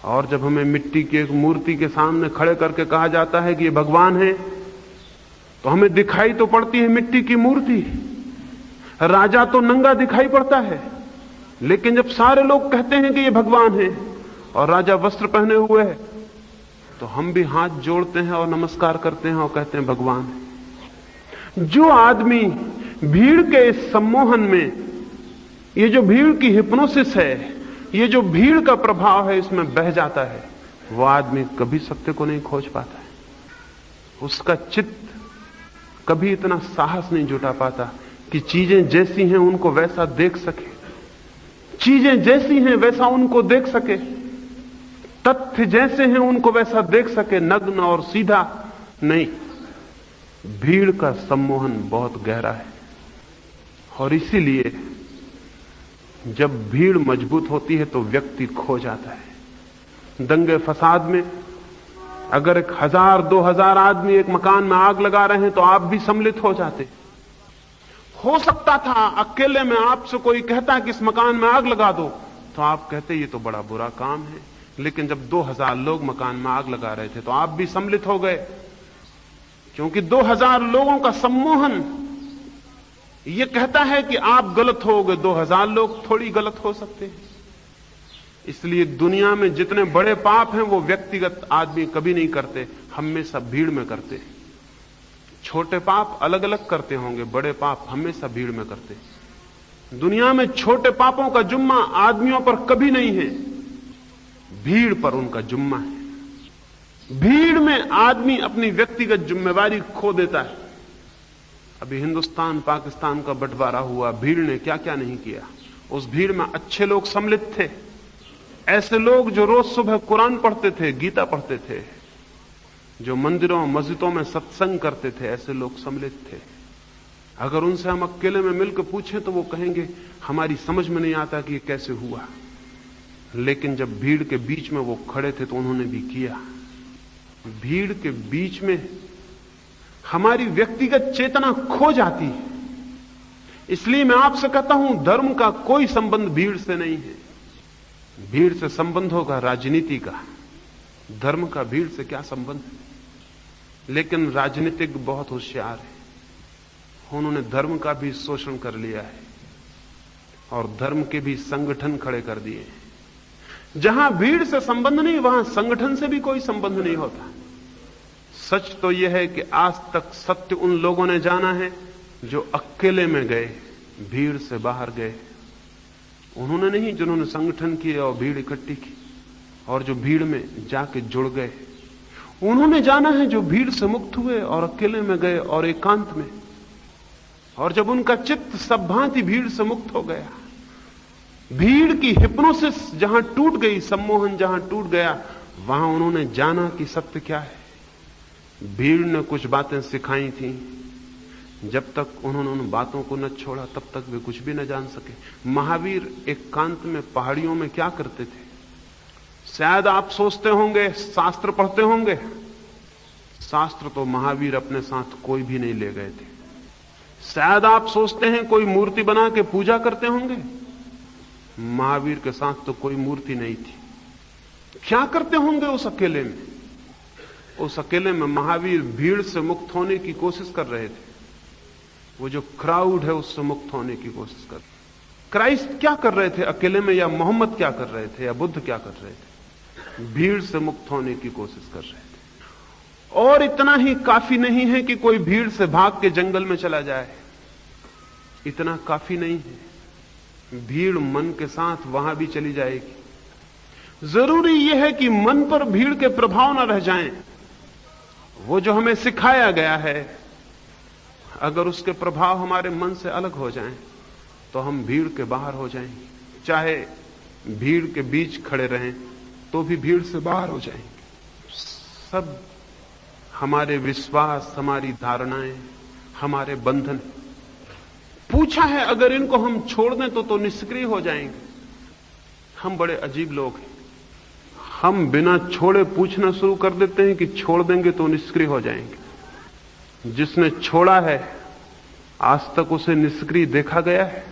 [SPEAKER 1] और जब हमें मिट्टी की एक मूर्ति के सामने खड़े करके कहा जाता है कि ये भगवान है, तो हमें दिखाई तो पड़ती है मिट्टी की मूर्ति, राजा तो नंगा दिखाई पड़ता है। लेकिन जब सारे लोग कहते हैं कि ये भगवान है और राजा वस्त्र पहने हुए है, तो हम भी हाथ जोड़ते हैं और नमस्कार करते हैं और कहते हैं भगवान है। जो आदमी भीड़ के इस सम्मोहन में, ये जो भीड़ की हिप्नोसिस है, ये जो भीड़ का प्रभाव है, इसमें बह जाता है, वो आदमी कभी सत्य को नहीं खोज पाता है। उसका चित्त कभी इतना साहस नहीं जुटा पाता कि चीजें जैसी हैं उनको वैसा देख सके, चीजें जैसी हैं वैसा उनको देख सके, तथ्य जैसे हैं उनको वैसा देख सके, नग्न और सीधा नहीं। भीड़ का सम्मोहन बहुत गहरा है। और इसीलिए जब भीड़ मजबूत होती है तो व्यक्ति खो जाता है। दंगे फसाद में अगर 1000-2000 आदमी एक मकान में आग लगा रहे हैं तो आप भी सम्मिलित हो जाते। हो सकता था अकेले में आपसे कोई कहता कि इस मकान में आग लगा दो, तो आप कहते ये तो बड़ा बुरा काम है। लेकिन जब 2000 लोग मकान में आग लगा रहे थे तो आप भी सम्मिलित हो गए, क्योंकि 2000 लोगों का सम्मोहन यह कहता है कि आप गलत होगे, 2000 लोग थोड़ी गलत हो सकते हैं। इसलिए दुनिया में जितने बड़े पाप हैं वो व्यक्तिगत आदमी कभी नहीं करते, हमेशा भीड़ में करते। छोटे पाप अलग अलग करते होंगे, बड़े पाप हमेशा भीड़ में करते। दुनिया में छोटे पापों का जुम्मा आदमियों पर कभी नहीं है, भीड़ पर उनका जुम्मा है। भीड़ में आदमी अपनी व्यक्तिगत जिम्मेवारी खो देता है। अभी हिंदुस्तान पाकिस्तान का बंटवारा हुआ, भीड़ ने क्या क्या नहीं किया। उस भीड़ में अच्छे लोग सम्मिलित थे, ऐसे लोग जो रोज सुबह कुरान पढ़ते थे, गीता पढ़ते थे, जो मंदिरों मस्जिदों में सत्संग करते थे, ऐसे लोग सम्मिलित थे। अगर उनसे हम अकेले में मिलकर पूछें तो वो कहेंगे हमारी समझ में नहीं आता कि ये कैसे हुआ। लेकिन जब भीड़ के बीच में वो खड़े थे तो उन्होंने भी किया। भीड़ के बीच में हमारी व्यक्तिगत चेतना खो जाती है। इसलिए मैं आपसे कहता हूं, धर्म का कोई संबंध भीड़ से नहीं है। भीड़ से संबंध होगा राजनीति का, धर्म का भीड़ से क्या संबंध है। लेकिन राजनीतिक बहुत होशियार है, उन्होंने धर्म का भी शोषण कर लिया है और धर्म के भी संगठन खड़े कर दिए हैं। जहां भीड़ से संबंध नहीं, वहां संगठन से भी कोई संबंध नहीं होता। सच तो यह है कि आज तक सत्य उन लोगों ने जाना है जो अकेले में गए, भीड़ से बाहर गए। उन्होंने नहीं जिन्होंने संगठन किए और भीड़ इकट्ठी की और जो भीड़ में जाके जुड़ गए। उन्होंने जाना है जो भीड़ से मुक्त हुए और अकेले में गए और एकांत में। और जब उनका चित्त सब भांति भीड़ से मुक्त हो गया, भीड़ की हिप्नोसिस जहां टूट गई, सम्मोहन जहां टूट गया, वहां उन्होंने जाना कि सत्य क्या है। भीड़ ने कुछ बातें सिखाई थी, जब तक उन्होंने उन बातों को न छोड़ा तब तक वे कुछ भी न जान सके। महावीर एकांत में पहाड़ियों में क्या करते थे? शायद आप सोचते होंगे शास्त्र पढ़ते होंगे। शास्त्र तो महावीर अपने साथ कोई भी नहीं ले गए थे। शायद आप सोचते हैं कोई मूर्ति बना के पूजा करते होंगे। महावीर के साथ तो कोई मूर्ति नहीं थी। क्या करते होंगे उस अकेले में? उस अकेले में महावीर भीड़ से मुक्त होने की कोशिश कर रहे थे। वो जो क्राउड है उससे मुक्त होने की कोशिश कर। क्राइस्ट क्या कर रहे थे अकेले में, या मोहम्मद क्या कर रहे थे, या बुद्ध क्या कर रहे थे? भीड़ से मुक्त होने की कोशिश कर रहे थे। और इतना ही काफी नहीं है कि कोई भीड़ से भाग के जंगल में चला जाए, इतना काफी नहीं है। भीड़ मन के साथ वहां भी चली जाएगी। जरूरी यह है कि मन पर भीड़ के प्रभाव न रह जाएं। वो जो हमें सिखाया गया है, अगर उसके प्रभाव हमारे मन से अलग हो जाएं, तो हम भीड़ के बाहर हो जाएंगे। चाहे भीड़ के बीच खड़े रहें तो भी भीड़ से बाहर हो जाएंगे। सब हमारे विश्वास, हमारी धारणाएं, हमारे बंधन। पूछा है अगर इनको हम छोड़ दें तो निष्क्रिय हो जाएंगे। हम बड़े अजीब लोग हैं। हम बिना छोड़े पूछना शुरू कर देते हैं कि छोड़ देंगे तो निष्क्रिय हो जाएंगे। जिसने छोड़ा है आज तक उसे निष्क्रिय देखा गया है?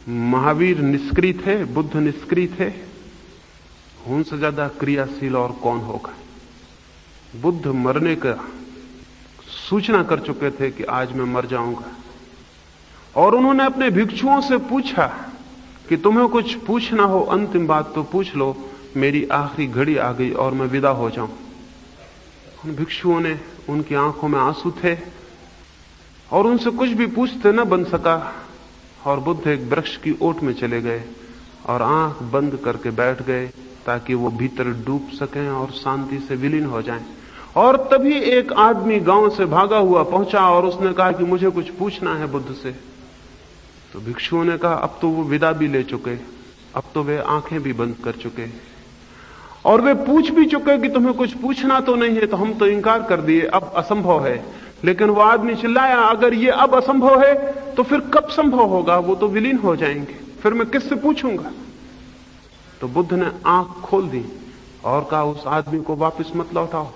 [SPEAKER 1] महावीर निष्क्रिय थे, बुद्ध निष्क्रिय थे। उनसे ज्यादा क्रियाशील और कौन होगा? बुद्ध मरने का सूचना कर चुके थे कि आज मैं मर जाऊंगा, और उन्होंने अपने भिक्षुओं से पूछा कि तुम्हें कुछ पूछना हो, अंतिम बात तो पूछ लो, मेरी आखिरी घड़ी आ गई और मैं विदा हो जाऊं। उन भिक्षुओं ने, उनकी आंखों में आंसू थे और उनसे कुछ भी पूछते न बन सका, और बुद्ध एक वृक्ष की ओट में चले गए और आंख बंद करके बैठ गए ताकि वो भीतर डूब सकें और शांति से विलीन हो जाएं। और तभी एक आदमी गांव से भागा हुआ पहुंचा और उसने कहा कि मुझे कुछ पूछना है बुद्ध से। तो भिक्षुओं ने कहा अब तो वो विदा भी ले चुके, अब तो वे आंखें भी बंद कर चुके और वे पूछ भी चुके कि तुम्हें कुछ पूछना तो नहीं है, तो हम तो इंकार कर दिए, अब असंभव है। लेकिन वो आदमी चिल्लाया, अगर ये अब असंभव है तो फिर कब संभव होगा? वो तो विलीन हो जाएंगे, फिर मैं किससे पूछूंगा? तो बुद्ध ने आंख खोल दी और कहा उस आदमी को वापस मत लौटाओ,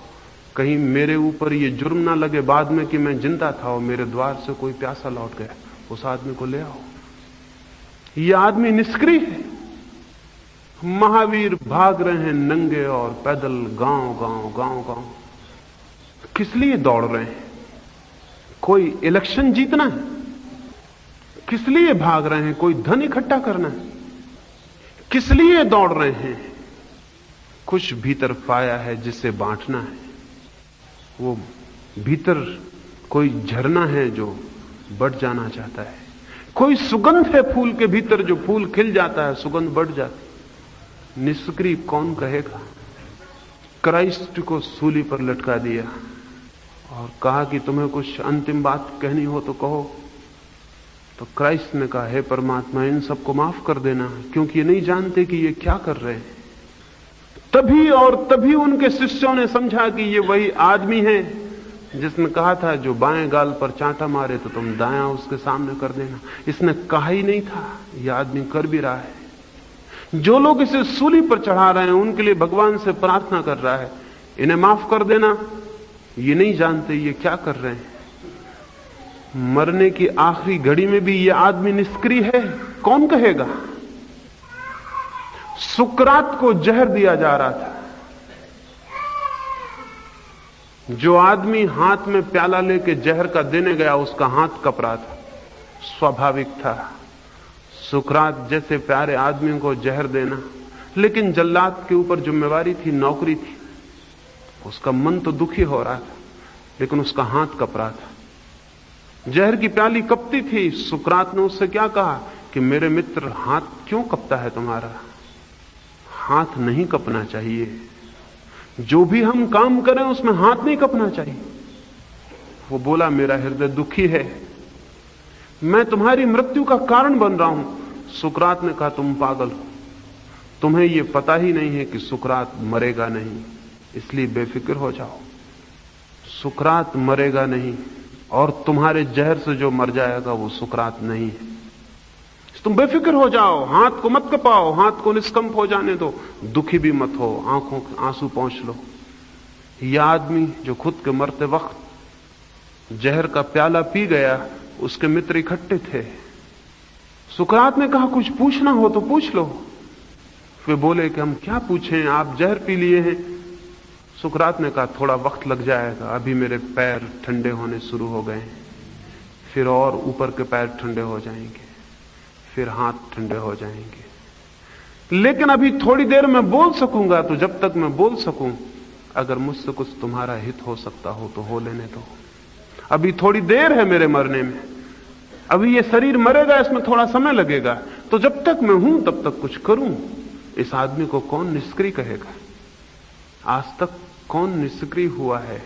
[SPEAKER 1] कहीं मेरे ऊपर ये जुर्म ना लगे बाद में कि मैं जिंदा था और मेरे द्वार से कोई प्यासा लौट गया। उस आदमी को ले आओ। ये आदमी निष्क्रिय है। महावीर भाग रहे हैं नंगे और पैदल, गांव गांव गांव गांव। किस लिए दौड़ रहे हैं? कोई इलेक्शन जीतना है? किस लिए भाग रहे हैं? कोई धन इकट्ठा करना है? किस लिए दौड़ रहे हैं? कुछ भीतर पाया है जिसे बांटना है। वो भीतर कोई झरना है जो बढ़ जाना चाहता है। कोई सुगंध है फूल के भीतर, जो फूल खिल जाता है सुगंध बढ़ जाती। निष्क्रिय कौन कहेगा? क्राइस्ट को सूली पर लटका दिया और कहा कि तुम्हें कुछ अंतिम बात कहनी हो तो कहो। तो क्राइस्ट ने कहा, हे परमात्मा, इन सबको माफ कर देना, क्योंकि ये नहीं जानते कि ये क्या कर रहे हैं। तभी और तभी उनके शिष्यों ने समझा कि ये वही आदमी है जिसने कहा था जो बाएं गाल पर चांटा मारे तो तुम दायां उसके सामने कर देना। इसने कहा ही नहीं था, यह आदमी कर भी रहा है। जो लोग इसे सूली पर चढ़ा रहे हैं उनके लिए भगवान से प्रार्थना कर रहा है, इन्हें माफ कर देना। ये नहीं जानते ये क्या कर रहे हैं। मरने की आखिरी घड़ी में भी ये आदमी निष्क्रिय है, कौन कहेगा। सुकरात को जहर दिया जा रहा था। जो आदमी हाथ में प्याला लेके जहर का देने गया उसका हाथ कप रहा था। स्वाभाविक था सुकरात जैसे प्यारे आदमी को जहर देना, लेकिन जल्लाद के ऊपर जिम्मेवारी थी, नौकरी थी। उसका मन तो दुखी हो रहा था, लेकिन उसका हाथ कप रहा था। जहर की प्याली कपती थी। सुकरात ने उससे क्या कहा कि मेरे मित्र, हाथ क्यों कपता है तुम्हारा? हाथ नहीं कपना चाहिए। जो भी हम काम करें उसमें हाथ नहीं कपना चाहिए। वो बोला, मेरा हृदय दुखी है, मैं तुम्हारी मृत्यु का कारण बन रहा हूं। सुकरात ने कहा, तुम पागल हो, तुम्हें यह पता ही नहीं है कि सुकरात मरेगा नहीं, इसलिए बेफिक्र हो जाओ। सुकरात मरेगा नहीं, और तुम्हारे जहर से जो मर जाएगा वो सुकरात नहीं है। तुम बेफिक्र हो जाओ, हाथ को मत कपाओ, हाथ को निष्कंप हो जाने दो, दुखी भी मत हो, आंखों के आंसू पोंछ लो। यह आदमी जो खुद के मरते वक्त जहर का प्याला पी गया, उसके मित्र इकट्ठे थे। सुकरात ने कहा, कुछ पूछना हो तो पूछ लो। वे बोले कि हम क्या पूछें, आप जहर पी लिए हैं। सुकरात ने कहा, थोड़ा वक्त लग जाएगा, अभी मेरे पैर ठंडे होने शुरू हो गए, फिर और ऊपर के पैर ठंडे हो जाएंगे, फिर हाथ ठंडे हो जाएंगे, लेकिन अभी थोड़ी देर में बोल सकूंगा। तो जब तक मैं बोल सकूं, अगर मुझसे कुछ तुम्हारा हित हो सकता हो तो हो लेने दो। अभी थोड़ी देर है मेरे मरने में, अभी ये शरीर मरेगा, इसमें थोड़ा समय लगेगा, तो जब तक मैं हूं तब तक कुछ करूं। इस आदमी को कौन निष्क्रिय कहेगा? आज तक कौन निष्क्रिय हुआ है?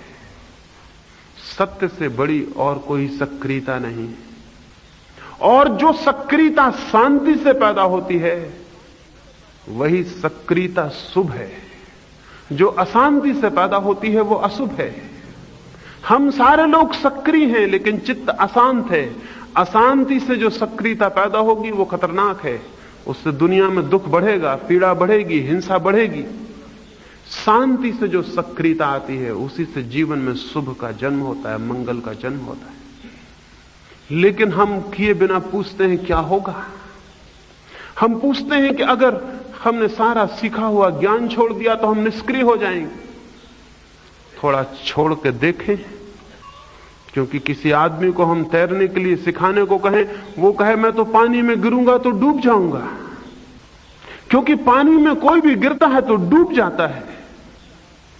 [SPEAKER 1] सत्य से बड़ी और कोई सक्रियता नहीं, और जो सक्रियता शांति से पैदा होती है वही सक्रियता शुभ है। जो अशांति से पैदा होती है वो अशुभ है। हम सारे लोग सक्रिय हैं, लेकिन चित्त अशांत है। अशांति से जो सक्रियता पैदा होगी वो खतरनाक है। उससे दुनिया में दुख बढ़ेगा, पीड़ा बढ़ेगी, हिंसा बढ़ेगी। शांति से जो सक्रियता आती है उसी से जीवन में शुभ का जन्म होता है, मंगल का जन्म होता है। लेकिन हम किए बिना पूछते हैं क्या होगा। हम पूछते हैं कि अगर हमने सारा सीखा हुआ ज्ञान छोड़ दिया तो हम निष्क्रिय हो जाएंगे। थोड़ा छोड़ के देखें, क्योंकि किसी आदमी को हम तैरने के लिए सिखाने को कहें, वो कहे मैं तो पानी में गिरूंगा तो डूब जाऊंगा, क्योंकि पानी में कोई भी गिरता है तो डूब जाता है।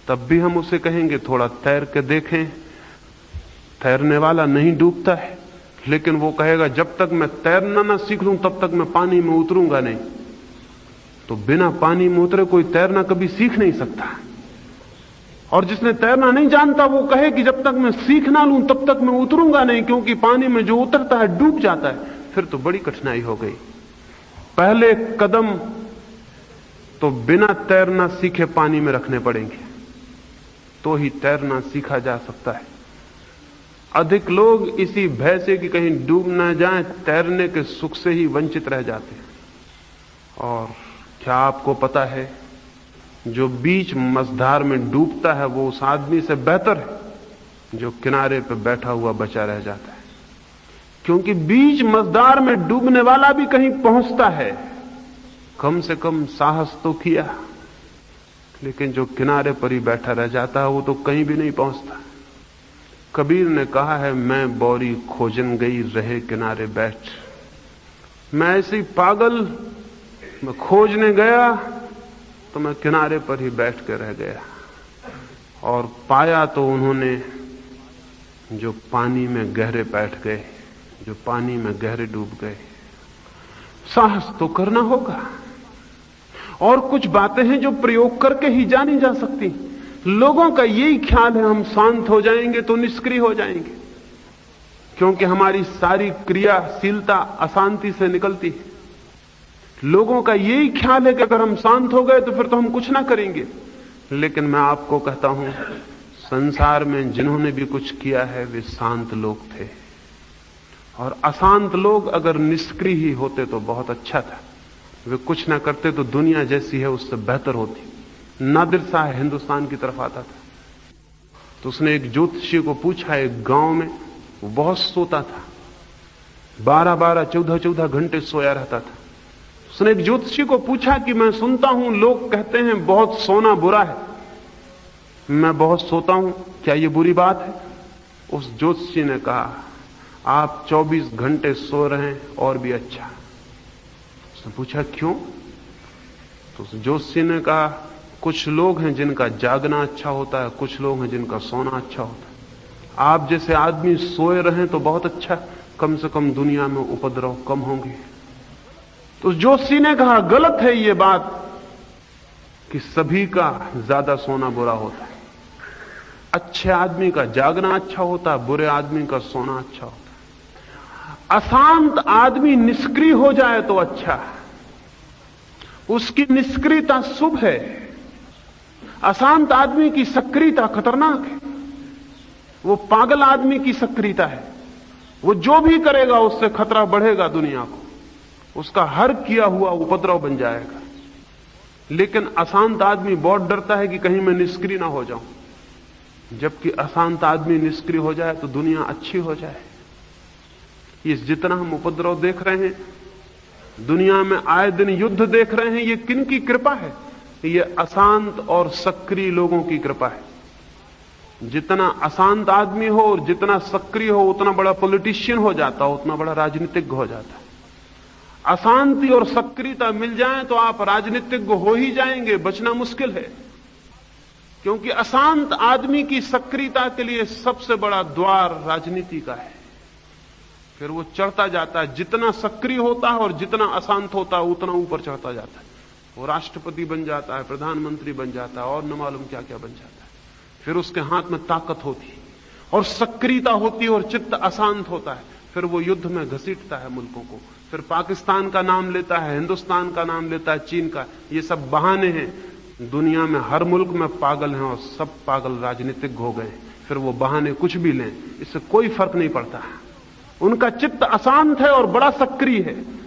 [SPEAKER 1] तब भी हम उसे कहेंगे थोड़ा तैर के देखें। तैरने वाला नहीं डूबता है, लेकिन वो कहेगा जब तक मैं तैरना ना सीख लूं तब तक मैं पानी में उतरूंगा नहीं। तो बिना पानी में उतरे कोई तैरना कभी सीख नहीं सकता। और जिसने तैरना नहीं जानता वो कहे कि जब तक मैं सीख ना लूं तब तक मैं उतरूंगा नहीं, क्योंकि पानी में जो उतरता है डूब जाता है। फिर तो बड़ी कठिनाई हो गई। पहले कदम तो बिना तैरना सीखे पानी में रखने पड़ेंगे, तो ही तैरना सीखा जा सकता है। अधिक लोग इसी भय से कि कहीं डूब ना जाएं, तैरने के सुख से ही वंचित रह जाते हैं। और क्या आपको पता है, जो बीच मझधार में डूबता है वो उस आदमी से बेहतर है जो किनारे पर बैठा हुआ बचा रह जाता है। क्योंकि बीच मझधार में डूबने वाला भी कहीं पहुंचता है, कम से कम साहस तो किया, लेकिन जो किनारे पर ही बैठा रह जाता है वो तो कहीं भी नहीं पहुंचता। कबीर ने कहा है, मैं बौरी खोजन गई रहे किनारे बैठ। मैं ऐसी पागल, मैं खोजने गया तो मैं किनारे पर ही बैठ कर रह गया। और पाया तो उन्होंने जो पानी में गहरे बैठ गए, जो पानी में गहरे डूब गए। साहस तो करना होगा। और कुछ बातें हैं जो प्रयोग करके ही जानी जा सकती। लोगों का यही ख्याल है हम शांत हो जाएंगे तो निष्क्रिय हो जाएंगे, क्योंकि हमारी सारी क्रियाशीलता अशांति से निकलती है। लोगों का यही ख्याल है कि अगर हम शांत हो गए तो फिर तो हम कुछ ना करेंगे। लेकिन मैं आपको कहता हूं, संसार में जिन्होंने भी कुछ किया है वे शांत लोग थे, और अशांत लोग अगर निष्क्रिय ही होते तो बहुत अच्छा था। वे कुछ ना करते तो दुनिया जैसी है उससे बेहतर होती। नादिर शाह हिंदुस्तान की तरफ आता था तो उसने एक ज्योतिषी को पूछा, एक गांव में वो बहुत सोता था, 12-12, 14-14 घंटे सोया रहता था। उसने एक ज्योतिषी को पूछा कि मैं सुनता हूं लोग कहते हैं बहुत सोना बुरा है, मैं बहुत सोता हूं, क्या यह बुरी बात है? उस ज्योतिषी ने कहा, आप 24 घंटे सो रहे हैं और भी अच्छा। उसने पूछा क्यों? तो उस ज्योतिषी ने कहा, कुछ लोग हैं जिनका जागना अच्छा होता है, कुछ लोग हैं जिनका सोना अच्छा होता है। आप जैसे आदमी सोए रहें तो बहुत अच्छा, कम से कम दुनिया में उपद्रव कम होंगे। तो ज्योतिषी ने कहा, गलत है ये बात कि सभी का ज्यादा सोना बुरा होता है। अच्छे आदमी का जागना अच्छा होता है, बुरे आदमी का सोना अच्छा होता है। अशांत आदमी निष्क्रिय हो जाए तो अच्छा है, उसकी निष्क्रियता शुभ है। अशांत आदमी की सक्रियता खतरनाक है। वो पागल आदमी की सक्रियता है, वो जो भी करेगा उससे खतरा बढ़ेगा दुनिया को, उसका हर किया हुआ उपद्रव बन जाएगा। लेकिन अशांत आदमी बहुत डरता है कि कहीं मैं निष्क्रिय ना हो जाऊं। जबकि अशांत आदमी निष्क्रिय हो जाए तो दुनिया अच्छी हो जाए। ये जितना हम उपद्रव देख रहे हैं, दुनिया में आए दिन युद्ध देख रहे हैं, ये किन की कृपा है? ये अशांत और सक्रिय लोगों की कृपा है। जितना अशांत आदमी हो और जितना सक्रिय हो, उतना बड़ा पॉलिटिशियन हो जाता हो, उतना बड़ा राजनीतिज्ञ हो जाता है। अशांति और सक्रियता मिल जाए तो आप राजनीतिज्ञ हो ही जाएंगे, बचना मुश्किल है। क्योंकि अशांत आदमी की सक्रियता के लिए सबसे बड़ा द्वार राजनीति का है। फिर वो चढ़ता जाता है, जितना सक्रिय होता है और जितना अशांत होता है उतना ऊपर चढ़ता जाता है। वो राष्ट्रपति बन जाता है, प्रधानमंत्री बन जाता है और न मालूम क्या क्या बन जाता है। फिर उसके हाथ में ताकत होती है और सक्रियता होती है और चित्त अशांत होता है। फिर वो युद्ध में घसीटता है मुल्कों को। फिर पाकिस्तान का नाम लेता है, हिंदुस्तान का नाम लेता है, चीन का। ये सब बहाने हैं। दुनिया में हर मुल्क में पागल हैं और सब पागल राजनीतिक हो गए। फिर वो बहाने कुछ भी लें, इससे कोई फर्क नहीं पड़ता। उनका चित्त अशांत है और बड़ा सक्रिय है,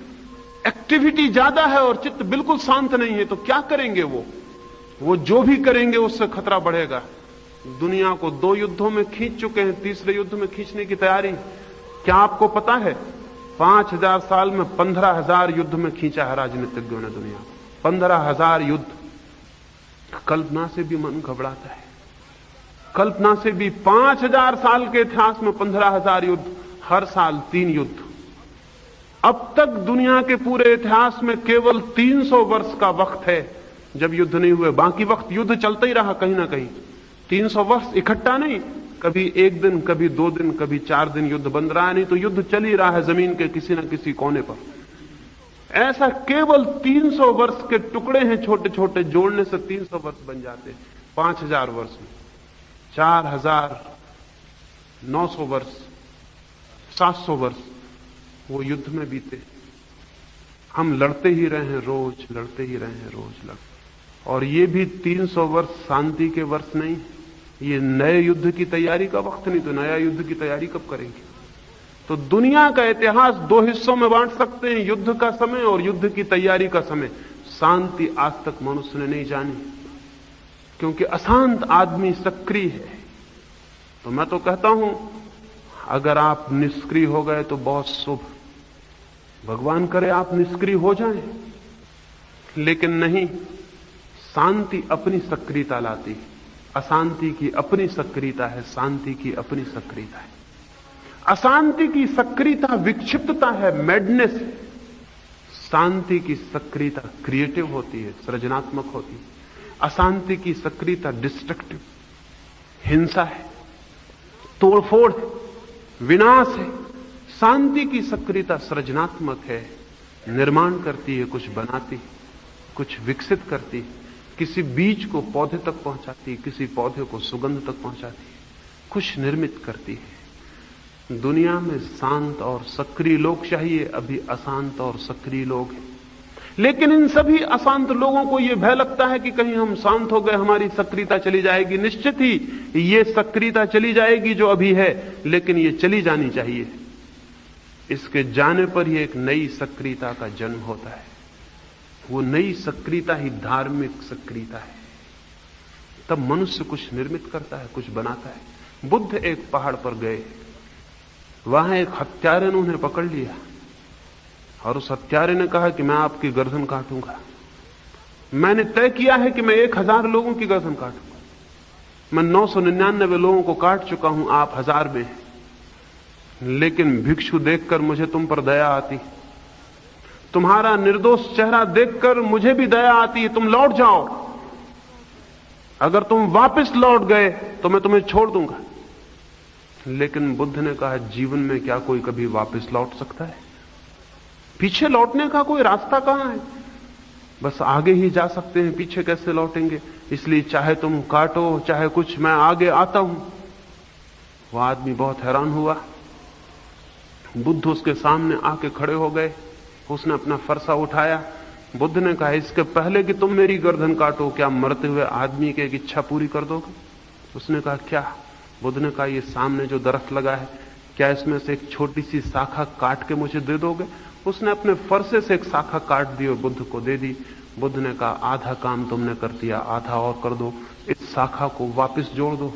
[SPEAKER 1] एक्टिविटी ज्यादा है और चित्त बिल्कुल शांत नहीं है। तो क्या करेंगे वो जो भी करेंगे उससे खतरा बढ़ेगा। दुनिया को 2 युद्धों में खींच चुके हैं, तीसरे युद्ध में खींचने की तैयारी। क्या आपको पता है 5000 साल में 15,000 युद्ध में खींचा है राजनीतिज्ञों ने दुनिया को। 15,000 युद्ध। कल्पना से भी मन घबराता है। कल्पना से भी 5000 साल के इतिहास में 15,000 युद्ध, हर साल 3 युद्ध। अब तक दुनिया के पूरे इतिहास में केवल 300 वर्ष का वक्त है जब युद्ध नहीं हुए। बाकी वक्त युद्ध चलता ही रहा कहीं ना कहीं। 300 वर्ष इकट्ठा नहीं, कभी 1 दिन, कभी 2 दिन, कभी 4 दिन युद्ध बंद रहा, नहीं तो युद्ध चल ही रहा है जमीन के किसी न किसी कोने पर। ऐसा केवल 300 वर्ष के टुकड़े हैं छोटे छोटे, जोड़ने से 300 वर्ष बन जाते हैं। 5000 वर्ष में 4900 वर्ष, 700 वर्ष वो युद्ध में बीते। हम लड़ते ही रहे हैं रोज, लड़ते ही रहे हैं रोज लड़। और ये भी 300 वर्ष शांति के वर्ष नहीं, ये नए युद्ध की तैयारी का वक्त नहीं। तो नया युद्ध की तैयारी कब करेंगे? तो दुनिया का इतिहास 2 हिस्सों में बांट सकते हैं, युद्ध का समय और युद्ध की तैयारी का समय। शांति आज तक मनुष्य ने नहीं जानी, क्योंकि अशांत आदमी सक्रिय है। तो मैं तो कहता हूं, अगर आप निष्क्रिय हो गए तो बहुत शुभ। भगवान करे आप निष्क्रिय हो जाएं, लेकिन नहीं, शांति अपनी सक्रियता लाती है, अशांति की अपनी सक्रियता है, शांति की अपनी सक्रियता है। अशांति की सक्रियता विक्षिप्तता है, मैडनेस है। शांति की सक्रियता क्रिएटिव होती है, सृजनात्मक होती है। अशांति की सक्रियता डिस्ट्रक्टिव, हिंसा है, तोड़फोड़ है, विनाश है। शांति की सक्रियता सृजनात्मक है, निर्माण करती है, कुछ बनाती है, कुछ विकसित करती है, किसी बीज को पौधे तक पहुंचाती है, किसी पौधे को सुगंध तक पहुंचाती है, कुछ निर्मित करती है। दुनिया में शांत और सक्रिय लोग चाहिए, अभी अशांत और सक्रिय लोग हैं। लेकिन इन सभी अशांत लोगों को यह भय लगता है कि कहीं हम शांत हो गए, हमारी सक्रियता चली जाएगी। निश्चित ही ये सक्रियता चली जाएगी जो अभी है, लेकिन ये चली जानी चाहिए। इसके जाने पर ही एक नई सक्रियता का जन्म होता है। वो नई सक्रियता ही धार्मिक सक्रियता है। तब मनुष्य कुछ निर्मित करता है, कुछ बनाता है। बुद्ध एक पहाड़ पर गए, वहां एक हत्यारे ने उन्हें पकड़ लिया और उस हत्यारे ने कहा कि मैं आपकी गर्दन काटूंगा। मैंने तय किया है कि मैं 1000 लोगों की गर्दन काटूंगा। मैं 999 लोगों को काट चुका हूं, आप 1000 में हैं। लेकिन भिक्षु देखकर मुझे तुम पर दया आती, तुम्हारा निर्दोष चेहरा देखकर मुझे भी दया आती है। तुम लौट जाओ, अगर तुम वापस लौट गए तो मैं तुम्हें छोड़ दूंगा। लेकिन बुद्ध ने कहा, जीवन में क्या कोई कभी वापस लौट सकता है? पीछे लौटने का कोई रास्ता कहां है? बस आगे ही जा सकते हैं, पीछे कैसे लौटेंगे? इसलिए चाहे तुम काटो चाहे कुछ, मैं आगे आता हूं। वह आदमी बहुत हैरान हुआ। बुद्ध उसके सामने आके खड़े हो गए। उसने अपना फरसा उठाया। बुद्ध ने कहा, इसके पहले कि तुम मेरी गर्दन काटो, क्या मरते हुए आदमी की एक इच्छा पूरी कर दोगे? उसने कहा, क्या? बुद्ध ने कहा, ये सामने जो दरख्त लगा है, क्या इसमें से एक छोटी सी शाखा काट के मुझे दे दोगे? उसने अपने फरसे से एक शाखा काट दी और बुद्ध को दे दी। बुद्ध ने कहा, आधा काम तुमने कर दिया, आधा और कर दो, इस शाखा को वापस जोड़ दो।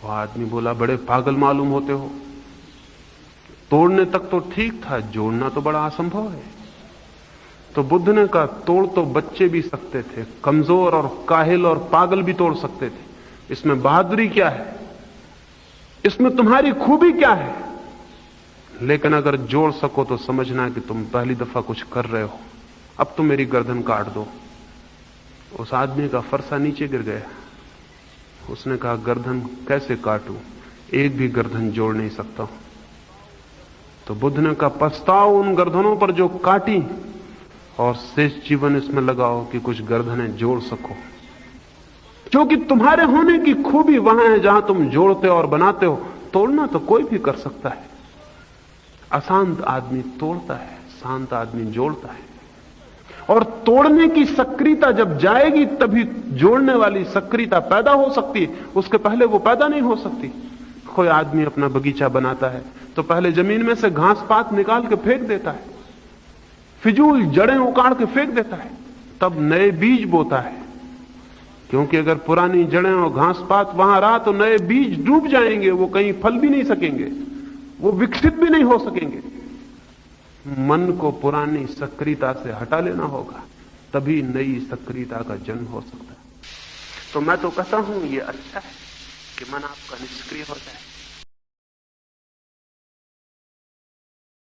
[SPEAKER 1] वह आदमी बोला, बड़े पागल मालूम होते हो, तोड़ने तक तो ठीक था, जोड़ना तो बड़ा असंभव है। तो बुद्ध ने कहा, तोड़ तो बच्चे भी सकते थे, कमजोर और काहिल और पागल भी तोड़ सकते थे। इसमें बहादुरी क्या है? इसमें तुम्हारी खूबी क्या है? लेकिन अगर जोड़ सको तो समझना कि तुम पहली दफा कुछ कर रहे हो। अब तुम मेरी गर्दन काट दो। उस आदमी का फरसा नीचे गिर गया। उसने कहा, गर्दन कैसे काटूं? एक भी गर्दन जोड़ नहीं सकता हूं। तो बुद्ध ने कहा, पछताओ उन गर्दनों पर जो काटी और शेष जीवन इसमें लगाओ कि कुछ गर्दनें जोड़ सको, क्योंकि तुम्हारे होने की खूबी वहां है जहां तुम जोड़ते और बनाते हो। तोड़ना तो कोई भी कर सकता है। अशांत आदमी तोड़ता है, शांत आदमी जोड़ता है। और तोड़ने की सक्रियता जब जाएगी तभी जोड़ने वाली सक्रियता पैदा हो सकती है, उसके पहले वो पैदा नहीं हो सकती। कोई आदमी अपना बगीचा बनाता है तो पहले जमीन में से घास पात निकाल के फेंक देता है, फिजूल जड़ें उखाड़ के फेंक देता है, तब नए बीज बोता है। क्योंकि अगर पुरानी जड़ें और घास पात वहां रहा तो नए बीज डूब जाएंगे, वो कहीं फल भी नहीं सकेंगे, वो विकसित भी नहीं हो सकेंगे। मन को पुरानी सक्रियता से हटा लेना होगा, तभी नई सक्रियता का जन्म हो सकता है। तो मैं तो कहता हूं ये अच्छा है कि मन आपका निष्क्रिय हो जाए।